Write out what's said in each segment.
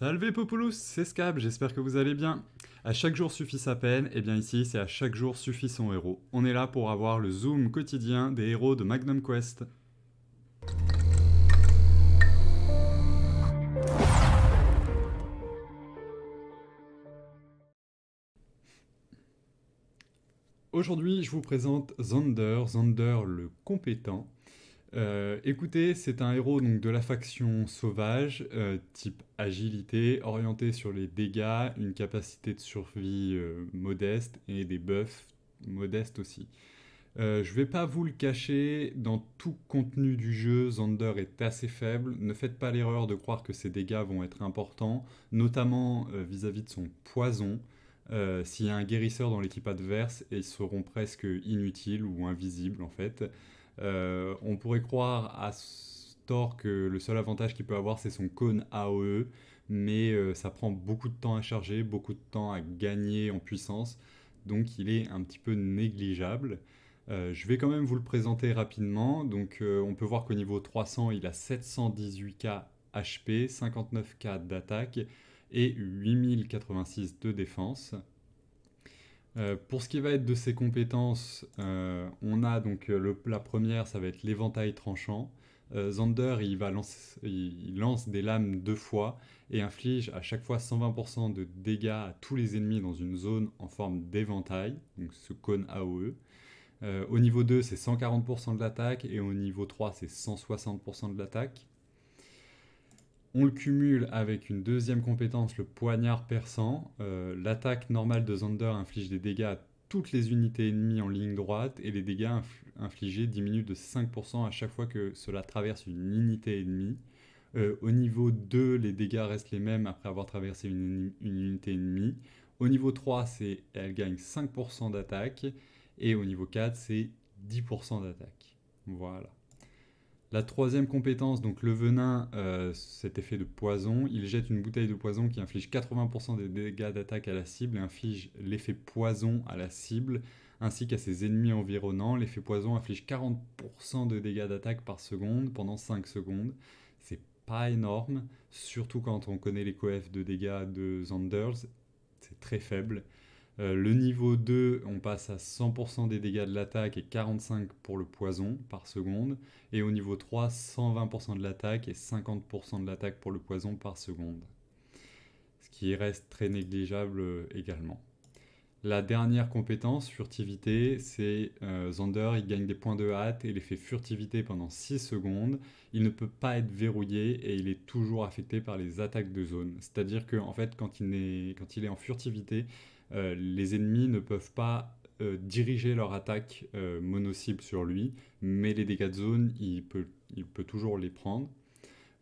Salve Populus, c'est Scab, j'espère que vous allez bien. À chaque jour suffit sa peine, et bien ici c'est à chaque jour suffit son héros. On est là pour avoir le zoom quotidien des héros de Magnum Quest. Aujourd'hui je vous présente Xander, Xander le compétent. Écoutez, c'est un héros donc, de la faction sauvage, type agilité, orienté sur les dégâts, une capacité de survie modeste et des buffs modestes aussi. Je vais pas vous le cacher, dans tout contenu du jeu, Xander est assez faible. Ne faites pas l'erreur de croire que ses dégâts vont être importants, notamment vis-à-vis de son poison. S'il y a un guérisseur dans l'équipe adverse, ils seront presque inutiles ou invisibles en fait. On pourrait croire à tort que le seul avantage qu'il peut avoir c'est son cône AOE, mais ça prend beaucoup de temps à charger, beaucoup de temps à gagner en puissance, donc il est un petit peu négligeable. Je vais quand même vous le présenter rapidement. Donc, on peut voir qu'au niveau 300, il a 718k HP, 59k d'attaque et 8086 de défense. Pour ce qui va être de ses compétences, on a donc la première, ça va être l'éventail tranchant. Xander, il lance des lames deux fois et inflige à chaque fois 120% de dégâts à tous les ennemis dans une zone en forme d'éventail, donc ce cône AOE. Au niveau 2, c'est 140% de l'attaque et au niveau 3, c'est 160% de l'attaque. On le cumule avec une deuxième compétence, le poignard perçant. L'attaque normale de Xander inflige des dégâts à toutes les unités ennemies en ligne droite et les dégâts infligés diminuent de 5% à chaque fois que cela traverse une unité ennemie. Au niveau 2, les dégâts restent les mêmes après avoir traversé une unité ennemie. Au niveau 3, elle gagne 5% d'attaque. Et au niveau 4, c'est 10% d'attaque. Voilà. La troisième compétence, donc le venin, cet effet de poison, il jette une bouteille de poison qui inflige 80% des dégâts d'attaque à la cible et inflige l'effet poison à la cible ainsi qu'à ses ennemis environnants. L'effet poison inflige 40% de dégâts d'attaque par seconde pendant 5 secondes. C'est pas énorme, surtout quand on connaît les coefs de dégâts de Xanders, c'est très faible. Le niveau 2, on passe à 100% des dégâts de l'attaque et 45 pour le poison par seconde. Et au niveau 3, 120% de l'attaque et 50% de l'attaque pour le poison par seconde. Ce qui reste très négligeable également. La dernière compétence, furtivité, c'est Xander, il gagne des points de hâte et l'effet furtivité pendant 6 secondes. Il ne peut pas être verrouillé et il est toujours affecté par les attaques de zone. C'est-à-dire qu'en fait, quand il est en furtivité, les ennemis ne peuvent pas diriger leur attaque mono-cible sur lui, mais les dégâts de zone, il peut toujours les prendre.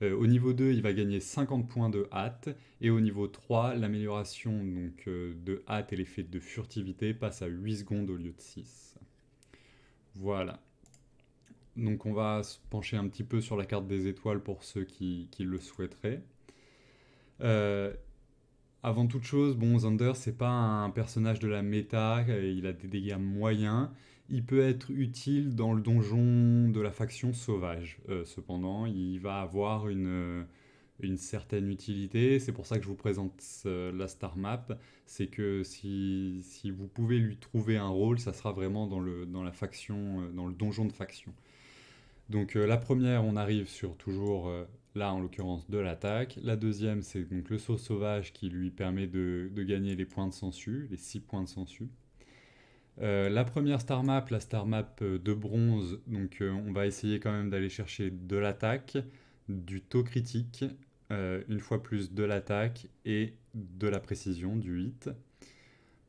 Au niveau 2, il va gagner 50 points de hâte. Et au niveau 3, l'amélioration de hâte et l'effet de furtivité passe à 8 secondes au lieu de 6. Voilà. Donc on va se pencher un petit peu sur la carte des étoiles pour ceux qui le souhaiteraient. Euh, Avant toute chose, bon, Xander, c'est pas un personnage de la méta, il a des dégâts moyens. Il peut être utile dans le donjon de la faction sauvage. Cependant, il va avoir une certaine utilité. C'est pour ça que je vous présente la star map. C'est que si vous pouvez lui trouver un rôle, ça sera vraiment dans la faction, dans le donjon de faction. Donc la première, on arrive sur toujours, là en l'occurrence, de l'attaque. La deuxième, c'est donc le saut sauvage qui lui permet de gagner les points de sensu, les 6 points de sensu. La première star map, la star map de bronze, donc on va essayer quand même d'aller chercher de l'attaque, du taux critique, une fois plus de l'attaque et de la précision, du 8.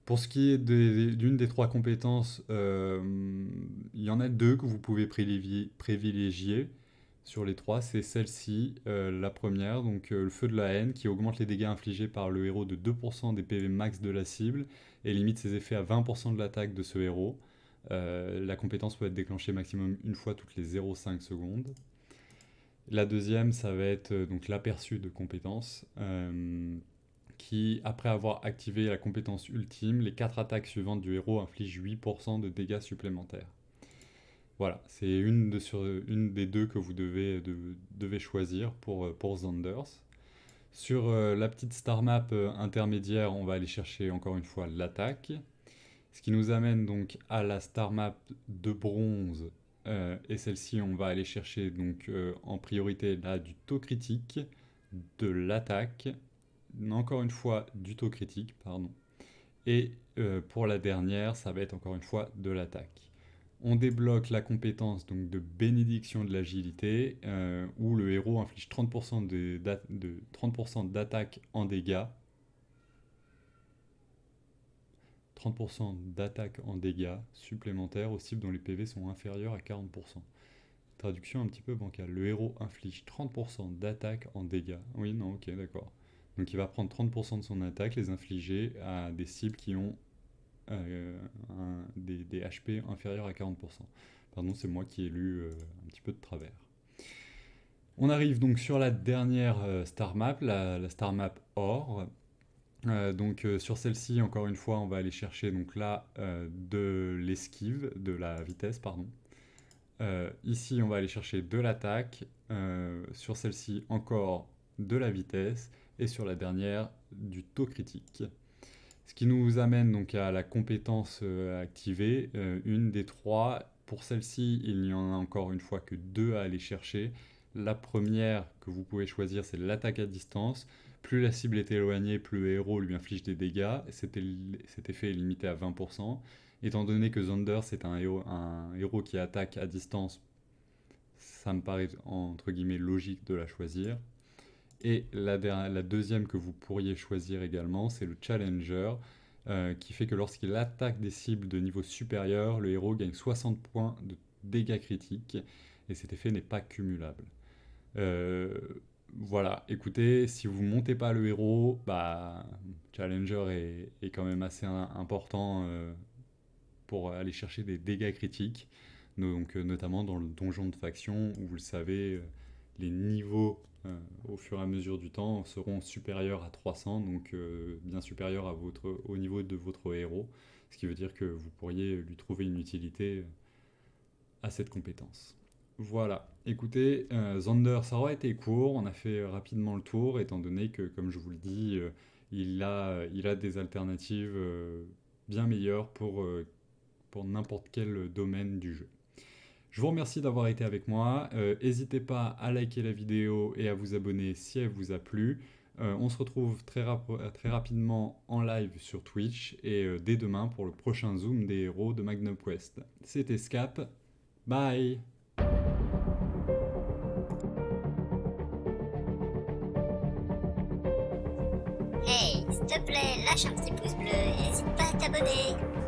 Pour ce qui est d'une des trois compétences, il y en a deux que vous pouvez privilégier sur les trois. C'est celle-ci, la première, donc le feu de la haine, qui augmente les dégâts infligés par le héros de 2% des PV max de la cible et limite ses effets à 20% de l'attaque de ce héros. La compétence peut être déclenchée maximum une fois toutes les 0,5 secondes. La deuxième, ça va être donc l'aperçu de compétence. Qui, après avoir activé la compétence ultime, les 4 attaques suivantes du héros infligent 8% de dégâts supplémentaires. Voilà, c'est une des deux que vous devez choisir pour Xanders. Sur la petite star map intermédiaire, on va aller chercher encore une fois l'attaque. Ce qui nous amène donc à la star map de bronze. Et celle-ci, on va aller chercher donc en priorité là du taux critique, de l'attaque, encore une fois du taux critique, pardon. Et pour la dernière, ça va être encore une fois de l'attaque. On débloque la compétence donc de bénédiction de l'agilité, où le héros inflige 30% de 30% d'attaque en dégâts. 30% d'attaque en dégâts supplémentaires aux cibles dont les PV sont inférieurs à 40%. Traduction un petit peu bancale. Le héros inflige 30% d'attaque en dégâts. Oui, non, ok, d'accord. Donc il va prendre 30% de son attaque, les infliger à des cibles qui ont des HP inférieurs à 40%. Pardon, c'est moi qui ai lu un petit peu de travers. On arrive donc sur la dernière star map, la star map or. Donc sur celle-ci, encore une fois, on va aller chercher donc là de l'esquive, de la vitesse, pardon. Ici, on va aller chercher de l'attaque. Sur celle-ci, encore de la vitesse. Et sur la dernière, du taux critique. Ce qui nous amène donc à la compétence activée, une des trois. Pour celle-ci, il n'y en a encore une fois que deux à aller chercher. La première que vous pouvez choisir, c'est l'attaque à distance. Plus la cible est éloignée, plus le héros lui inflige des dégâts. Cet effet est limité à 20%. Étant donné que Zonder, c'est un héros qui attaque à distance, ça me paraît entre guillemets logique de la choisir. Et la deuxième que vous pourriez choisir également, c'est le Challenger, qui fait que lorsqu'il attaque des cibles de niveau supérieur, le héros gagne 60 points de dégâts critiques, et cet effet n'est pas cumulable. Voilà, écoutez, si vous montez pas le héros, bah, Challenger est quand même assez important pour aller chercher des dégâts critiques, donc notamment dans le donjon de faction, où vous le savez, les niveaux au fur et à mesure du temps seront supérieurs à 300, donc bien supérieurs au niveau de votre héros, ce qui veut dire que vous pourriez lui trouver une utilité à cette compétence. Voilà, écoutez, Zander, ça aura été court, on a fait rapidement le tour, étant donné que, comme je vous le dis, il a des alternatives bien meilleures pour n'importe quel domaine du jeu. Je vous remercie d'avoir été avec moi. N'hésitez pas à liker la vidéo et à vous abonner si elle vous a plu. On se retrouve très rapidement en live sur Twitch et dès demain pour le prochain Zoom des héros de Magnum Quest. C'était Scap. Bye! Hey, s'il te plaît, lâche un petit pouce bleu et n'hésite pas à t'abonner.